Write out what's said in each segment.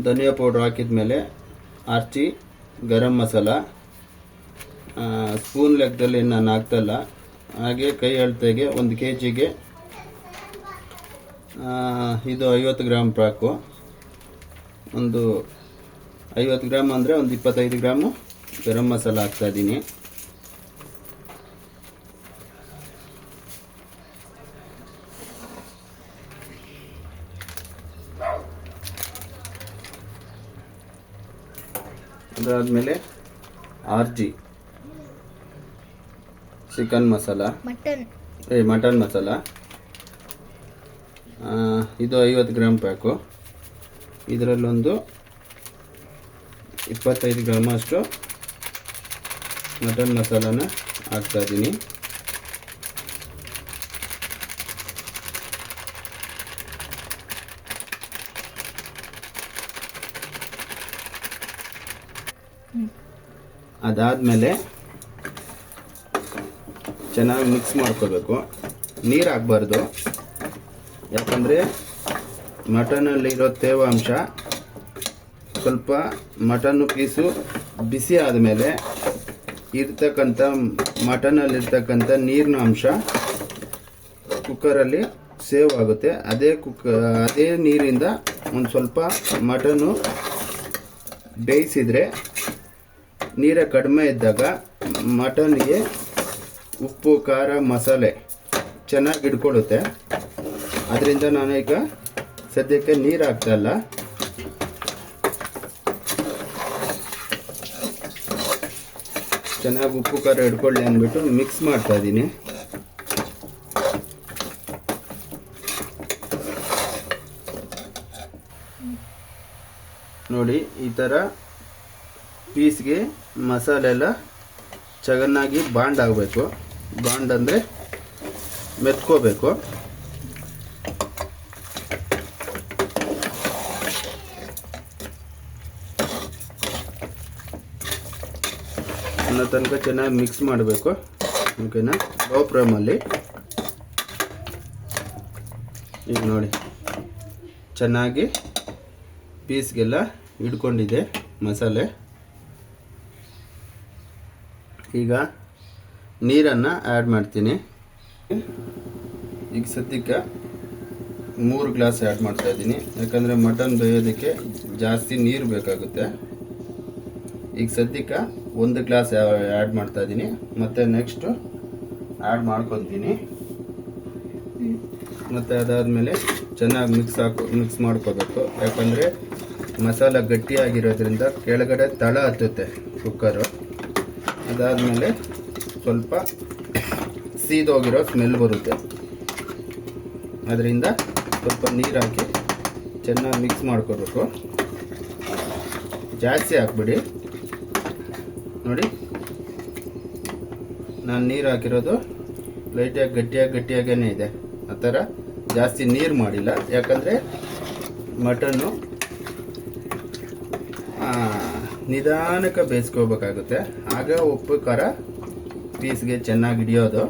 ಧನಿಯಾ powder ಹಾಕಿದ ಮೇಲೆ Archie garam masala spoon ಲೆಕ್ಕದಲ್ಲಿ ನಾನು ಹಾಕ್ತಲ್ಲ. ಹಾಗೆ ಕೈ ಅಳತೆಗೆ 1 kgಗೆ ಇದು 50 ಗ್ರಾಮ್ ಪ್ರಾಕು, ಒಂದು 50 ಗ್ರಾಮ್ ಅಂದರೆ ಒಂದು 25 ಗ್ರಾಮು ಗರಂ ಮಸಾಲ ಹಾಕ್ತಾಯಿದ್ದೀನಿ. ಅದಾದಮೇಲೆ ಆರ್ಜಿ ಚಿಕನ್ ಮಸಾಲ, ಮಟನ್ ಮಸಾಲ, ಇದು 50 ಗ್ರಾಮ್ ಪ್ಯಾಕು. ಇದರಲ್ಲೊಂದು 25 ಗ್ರಾಮ್ ಅಷ್ಟು ಮಟನ್ ಮಸಾಲಾನ ಹಾಕ್ತಾಯಿದ್ದೀನಿ. ಅದಾದಮೇಲೆ ಚೆನ್ನಾಗಿ ಮಿಕ್ಸ್ ಮಾಡ್ಕೋಬೇಕು. ನೀರು ಹಾಕಬಾರ್ದು, ಯಾಕಂದರೆ ಮಟನಲ್ಲಿರೋ ತೇವಾಂಶ ಸ್ವಲ್ಪ ಮಟನ್ನು ಪೀಸು ಬಿಸಿ ಆದಮೇಲೆ ಇರ್ತಕ್ಕಂಥ ಮಟನಲ್ಲಿರ್ತಕ್ಕಂಥ ನೀರಿನ ಅಂಶ ಕುಕ್ಕರಲ್ಲಿ ಸೇವ್ ಆಗುತ್ತೆ. ಅದೇ ನೀರಿಂದ ಒಂದು ಸ್ವಲ್ಪ ಮಟನ್ನು ಬೇಯಿಸಿದರೆ ನೀರ ಕಡಿಮೆ ಇದ್ದಾಗ ಮಟನ್ಗೆ ಉಪ್ಪು ಖಾರ ಮಸಾಲೆ ಚೆನ್ನಾಗಿ ಹಿಡ್ಕೊಳ್ಳುತ್ತೆ. ಅದರಿಂದ ನಾನೀಗ ಸದ್ಯಕ್ಕೆ ನೀರು ಹಾಕ್ತಾಯಿಲ್ಲ. ಚೆನ್ನಾಗಿ ಉಪ್ಪು ಖಾರ ಹಿಡ್ಕೊಳ್ಳಿ ಅಂದ್ಬಿಟ್ಟು ಮಿಕ್ಸ್ ಮಾಡ್ತಾ ಇದ್ದೀನಿ. ನೋಡಿ, ಈ ಥರ ಪೀಸ್ಗೆ ಮಸಾಲೆ ಎಲ್ಲ ಚೆನ್ನಾಗಿ ಬಾಂಡ್ ಆಗಬೇಕು. ಬಾಂಡ್ ಅಂದರೆ ಮೆತ್ಕೋಬೇಕು. ಅನ್ನೋ ತನಕ ಚೆನ್ನಾಗಿ ಮಿಕ್ಸ್ ಮಾಡಬೇಕು. ಓಕೆನಾ? ಲೋ ಫ್ಲೇಮಲ್ಲಿ. ಈಗ ನೋಡಿ, ಚೆನ್ನಾಗಿ ಪೀಸ್ಗೆಲ್ಲ ಹಿಡ್ಕೊಂಡಿದೆ ಮಸಾಲೆ. ಈಗ ನೀರನ್ನು ಆ್ಯಡ್ ಮಾಡ್ತೀನಿ. ಈಗ ಸದ್ಯಕ್ಕೆ 3 ಗ್ಲಾಸ್ ಆ್ಯಡ್ ಮಾಡ್ತಾ ಇದ್ದೀನಿ, ಯಾಕಂದರೆ ಮಟನ್ ಬೇಯೋದಕ್ಕೆ ಜಾಸ್ತಿ ನೀರು ಬೇಕಾಗುತ್ತೆ. ಈಗ ಸದ್ಯಕ್ಕೆ 1 ಗ್ಲಾಸ್ ಆ್ಯಡ್ ಮಾಡ್ತಾ ಇದ್ದೀನಿ, ಮತ್ತು ನೆಕ್ಸ್ಟು ಆ್ಯಡ್ ಮಾಡ್ಕೊತೀನಿ. ಮತ್ತು ಅದಾದಮೇಲೆ ಚೆನ್ನಾಗಿ ಮಿಕ್ಸ್ ಮಾಡ್ಕೋಬೇಕು, ಯಾಕಂದರೆ ಮಸಾಲ ಗಟ್ಟಿಯಾಗಿರೋದ್ರಿಂದ ಕೆಳಗಡೆ ತಳ ಹತ್ತುತ್ತೆ ಕುಕ್ಕರು. ಅದಾದಮೇಲೆ ಸ್ವಲ್ಪ ಸೀದೋಗಿರೋ ಸ್ಮೆಲ್ ಬರುತ್ತೆ. ಅದರಿಂದ ಸ್ವಲ್ಪ ನೀರು ಹಾಕಿ ಚೆನ್ನಾಗಿ ಮಿಕ್ಸ್ ಮಾಡ್ಕೋಬೇಕು. ಜಾಸ್ತಿ ಹಾಕ್ಬಿಡಿ. ನೋಡಿ, ನಾನು ನೀರು ಹಾಕಿರೋದು ಲೈಟಾಗಿ ಗಟ್ಟಿಯಾಗೇ ಇದೆ. ಆ ಥರ ಜಾಸ್ತಿ ನೀರು ಮಾಡಿಲ್ಲ, ಯಾಕಂದರೆ ಮಟನ್ನು ನಿಧಾನಕ್ಕೆ ಬೇಯಿಸ್ಕೋಬೇಕಾಗುತ್ತೆ. ಆಗ ಉಪ್ಪು ಖಾರ ಪೀಸ್ಗೆ ಚೆನ್ನಾಗಿ ಹಿಡಿಯೋದು.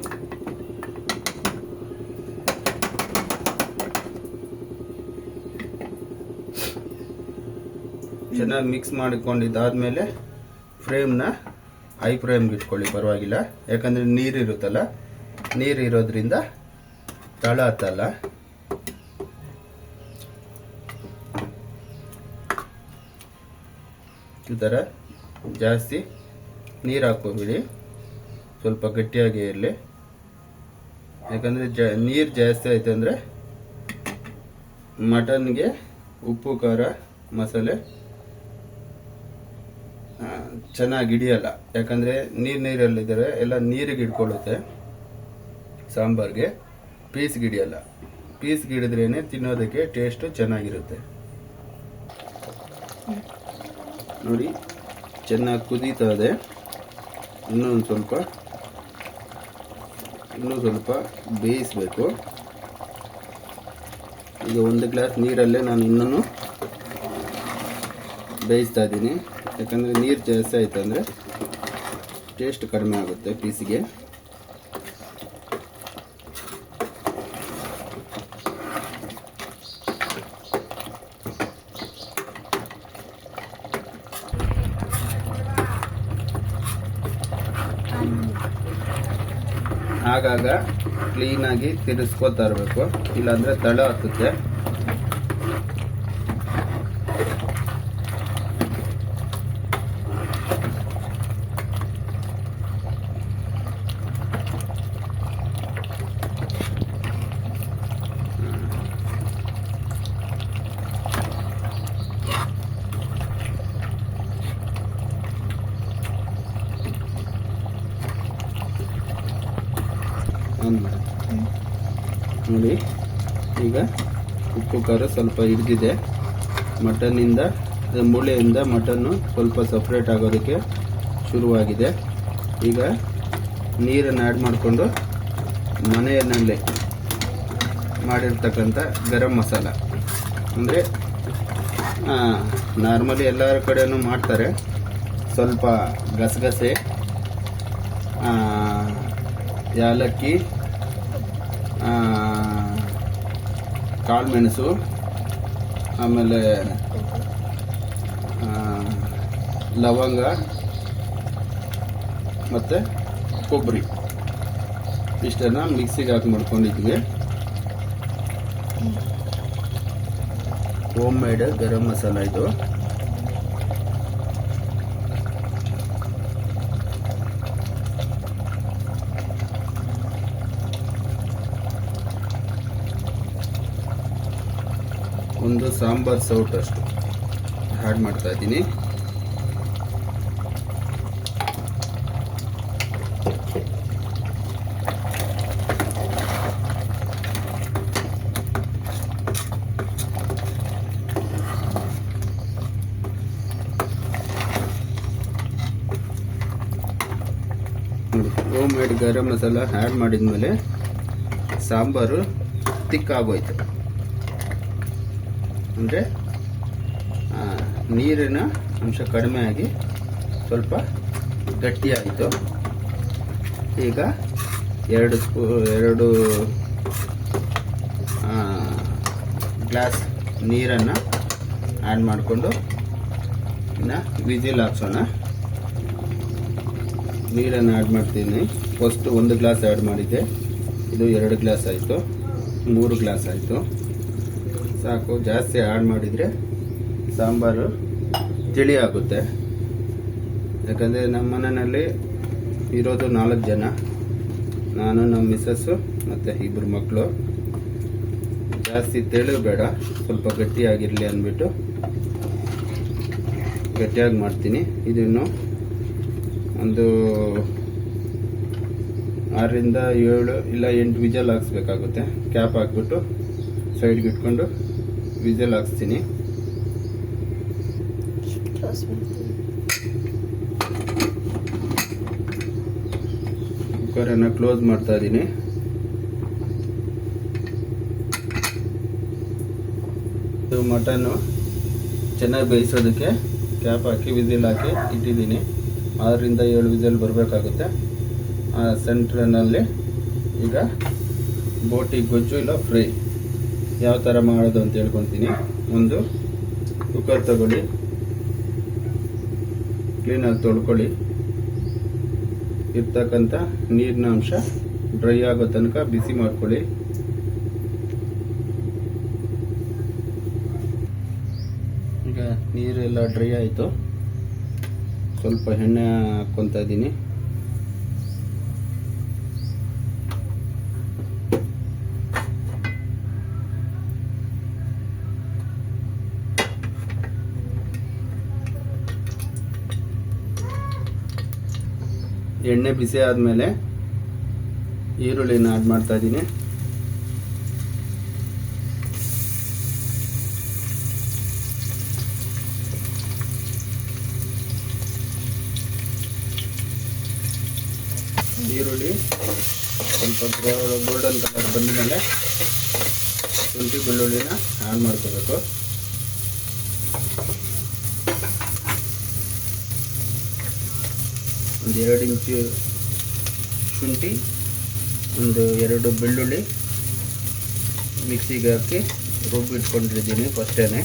ಚೆನ್ನಾಗಿ ಮಿಕ್ಸ್ ಮಾಡಿಕೊಂಡಿದ್ದಾದಮೇಲೆ ಫ್ಲೇಮ್ನ ಹೈ ಫ್ಲೇಮ್ಗೆ ಇಟ್ಕೊಳ್ಳಿ, ಪರವಾಗಿಲ್ಲ. ಯಾಕಂದರೆ ನೀರಿರುತ್ತಲ್ಲ, ನೀರು ಇರೋದ್ರಿಂದ ತಳ ಹತ್ತಲ್ಲ. ಈ ಥರ ಜಾಸ್ತಿ ನೀರು ಹಾಕ್ಕೋಬೇಡಿ, ಸ್ವಲ್ಪ ಗಟ್ಟಿಯಾಗಿ ಇರಲಿ. ಯಾಕಂದರೆ ನೀರು ಜಾಸ್ತಿ ಆಯಿತು ಅಂದರೆ ಮಟನ್ಗೆ ಉಪ್ಪು ಖಾರ ಮಸಾಲೆ ಚೆನ್ನಾಗಿ ಹಿಡಿಯಲ್ಲ. ಯಾಕಂದರೆ ನೀರಲ್ಲಿದ್ದರೆ ಎಲ್ಲ ನೀರಿಗೆ ಹಿಡ್ಕೊಳ್ಳುತ್ತೆ. ಸಾಂಬಾರಿಗೆ ಪೀಸ್ಗೆ ಹಿಡಿಯಲ್ಲ. ಪೀಸ್ಗೆ ಹಿಡಿದ್ರೇ ತಿನ್ನೋದಕ್ಕೆ ಟೇಸ್ಟು ಚೆನ್ನಾಗಿರುತ್ತೆ. ನೋಡಿ, ಚೆನ್ನಾಗಿ ಕುದೀತಾ ಇದೆ. ಇನ್ನೂ ಸ್ವಲ್ಪ ಬೇಯಿಸಬೇಕು. ಈಗ 1 ಗ್ಲಾಸ್ ನೀರಲ್ಲೇ ನಾನು ಇನ್ನೂ ಬೇಯಿಸ್ತಾ ಇದ್ದೀನಿ. ಯಾಕಂದರೆ ನೀರು ಜಾಸ್ತಿ ಆಯಿತು ಅಂದರೆ ಟೇಸ್ಟ್ ಕಡಿಮೆ ಆಗುತ್ತೆ ಪೀಸಿಗೆ. ಆಗಾಗ ಕ್ಲೀನಾಗಿ ತಿರ್ಸ್ಕೊತಾ ಇರಬೇಕು, ಇಲ್ಲಾಂದರೆ ತಳ ಹತ್ತುತ್ತೆ. ನೋಡಿ, ಈಗ ಉಪ್ಪು ಖಾರ ಸ್ವಲ್ಪ ಹಿಡಿದಿದೆ. ಮಟನ್ನಿಂದ ಮೂಳೆಯಿಂದ ಮಟನ್ನು ಸ್ವಲ್ಪ ಸಪ್ರೇಟ್ ಆಗೋದಕ್ಕೆ ಶುರುವಾಗಿದೆ. ಈಗ ನೀರನ್ನು ಆ್ಯಡ್ ಮಾಡಿಕೊಂಡು ಮನೆಯಲ್ಲಿ ಮಾಡಿರ್ತಕ್ಕಂಥ ಗರಂ ಮಸಾಲ, ಅಂದರೆ ನಾರ್ಮಲಿ ಎಲ್ಲರ ಕಡೆಯೂ ಮಾಡ್ತಾರೆ. ಸ್ವಲ್ಪ ಗಸಗಸೆ, ಏಲಕ್ಕಿ, ಕಾಳುಮೆಣಸು, ಆಮೇಲೆ ಲವಂಗ ಮತ್ತು ಕೊಬ್ಬರಿ ಇಷ್ಟನ್ನು ಮಿಕ್ಸಿಗೆ ಹಾಕಿ ಮಾಡ್ಕೊಂಡಿದ್ವಿ. ಹೋಮ್ ಮೇಡ್ ಗರಂ ಮಸಾಲ ಇದು. ಒಂದು ಸಾಂಬಾರ್ ಸೌಟಷ್ಟು ಆ್ಯಡ್ ಮಾಡ್ತಾ ಇದ್ದೀನಿ. Home made garam masala add ಮಾಡಿದ್ಮೇಲೆ ಸಾಂಬಾರು ತಿಕ್ಕಾಗೋಯ್ತು, ಅಂದರೆ ನೀರಿನ ಅಂಶ ಕಡಿಮೆ ಆಗಿ ಸ್ವಲ್ಪ ಗಟ್ಟಿಯಾಯಿತು. ಈಗ 2 ಗ್ಲಾಸ್ ನೀರನ್ನು ಆ್ಯಡ್ ಮಾಡಿಕೊಂಡು ಇನ್ನು ವಿಸಿಲ್ ಹಾಕ್ಸೋಣ. ನೀರನ್ನು ಆ್ಯಡ್ ಮಾಡ್ತೀನಿ. ಫಸ್ಟ್ 1 ಗ್ಲಾಸ್ ಆ್ಯಡ್ ಮಾಡಿದ್ದೆ, ಇದು 2 ಗ್ಲಾಸ್ ಆಯಿತು, 3 ಗ್ಲಾಸ್ ಆಯಿತು. ಸಾಕು. ಜಾಸ್ತಿ ಆ್ಯಡ್ ಮಾಡಿದರೆ ಸಾಂಬಾರು ತಿಳಿ ಆಗುತ್ತೆ. ಯಾಕಂದರೆ ನಮ್ಮ ಮನೆಯಲ್ಲಿ ಇರೋದು 4 ಜನ, ನಾನು, ನಮ್ಮ ಮಿಸ್ಸಸ್ಸು ಮತ್ತು 2 ಮಕ್ಕಳು. ಜಾಸ್ತಿ ತೆಳು ಬೇಡ, ಸ್ವಲ್ಪ ಗಟ್ಟಿಯಾಗಿರಲಿ ಅಂದ್ಬಿಟ್ಟು ಗಟ್ಟಿಯಾಗಿ ಮಾಡ್ತೀನಿ. ಇದನ್ನು ಒಂದು 6 ರಿಂದ 7 ಇಲ್ಲ 8 ವಿಜಲ್ ಹಾಕ್ಸ್ಬೇಕಾಗುತ್ತೆ. ಕ್ಯಾಪ್ ಹಾಕ್ಬಿಟ್ಟು ಸೈಡ್ಗೆ ಇಟ್ಕೊಂಡು ವಿಜಲ್ ಹಾಕ್ಸ್ತೀನಿ. ಕುಕ್ಕರನ್ನು ಕ್ಲೋಸ್ ಮಾಡ್ತಾ ಇದ್ದೀನಿ. ಇದು ಮಟನ್ನು ಚೆನ್ನಾಗಿ ಬೇಯಿಸೋದಕ್ಕೆ ಕ್ಯಾಪ್ ಹಾಕಿ ವಿಸಿಲ್ ಹಾಕಿ ಇಟ್ಟಿದ್ದೀನಿ. 6 ರಿಂದ 7 ವಿಸಿಲ್ ಬರಬೇಕಾಗುತ್ತೆ. ಆ ಸೆಂಟ್ರಲ್ಲಿ ಈಗ ಬೋಟಿ ಗೊಜ್ಜು ಇಲ್ಲ ಫ್ರೈ ಯಾವ ಥರ ಮಾಡೋದು ಅಂತ ಹೇಳ್ಕೊತೀನಿ. ಒಂದು ಕುಕ್ಕರ್ ತಗೊಳ್ಳಿ, ಕ್ಲೀನಾಗಿ ತೊಳ್ಕೊಳ್ಳಿ. ಇರ್ತಕ್ಕಂಥ ನೀರಿನ ಅಂಶ ಡ್ರೈ ಆಗೋ ತನಕ ಬಿಸಿ ಮಾಡ್ಕೊಳ್ಳಿ. ಈಗ ನೀರೆಲ್ಲ ಡ್ರೈ ಆಯಿತು. ಸ್ವಲ್ಪ ಎಣ್ಣೆ ಹಾಕ್ಕೊತಾ ಇದ್ದೀನಿ. ಎಣ್ಣೆ ಬಿಸಿ ಆದಮೇಲೆ ಈರುಳ್ಳಿನ ಆ್ಯಡ್ ಮಾಡ್ತಾ ಇದ್ದೀನಿ. ಈರುಳ್ಳಿ ಸ್ವಲ್ಪ ಗೋಲ್ಡನ್ ಕಲರ್ ಬಂದ ಮೇಲೆ ಶುಂಠಿ ಬೆಳ್ಳುಳ್ಳಿನ ಆ್ಯಡ್ ಮಾಡ್ಕೋಬೇಕು. ಒಂದು 2 ಇಂಚು ಶುಂಠಿ, ಒಂದು 2 ಬೆಳ್ಳುಳ್ಳಿ ಮಿಕ್ಸಿಗೆ ಹಾಕಿ ರುಬ್ಬಿಟ್ಕೊಂಡಿದ್ದೀನಿ ಫಸ್ಟೇ.